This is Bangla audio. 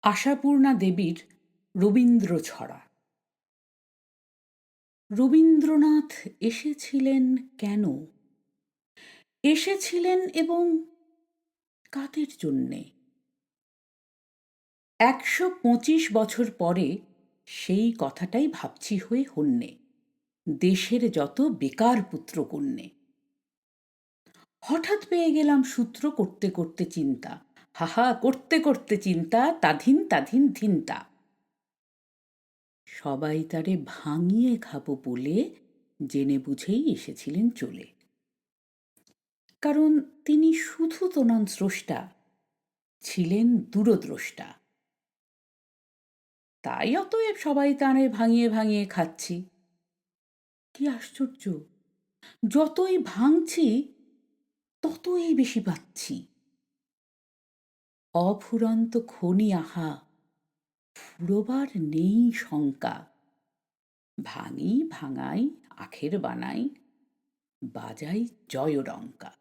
আশাপূর্ণা দেবীর রবীন্দ্র ছড়া। রবীন্দ্রনাথ এসেছিলেন কেন? এসেছিলেন এবং কাদের জন্যে? ১২৫ বছর পরে সেই কথাটাই ভাবছি হয়ে হন্যে, দেশের যত বেকার পুত্রকন্যে। হঠাৎ পেয়ে গেলাম সূত্র করতে করতে চিন্তা, হাহা করতে করতে চিন্তা, তাধিন তাধিন ধিনতা। সবাই তারে ভাঙিয়ে খাবো বলে জেনে বুঝেই এসেছিলেন চলে। কারণ তিনি শুধু তো নন স্রষ্টা, ছিলেন দূরদ্রষ্টা। তাই অতএব সবাই তাঁরে ভাঙিয়ে ভাঙিয়ে খাচ্ছি। কি আশ্চর্য, যতই ভাঙছি ততই বেশি পাচ্ছি। অফুরন্ত খনি আহা, ফুরোবার নেই শঙ্কা। ভাঙি ভাঙাই আখের বানাই, বাজাই জয়ডঙ্কা।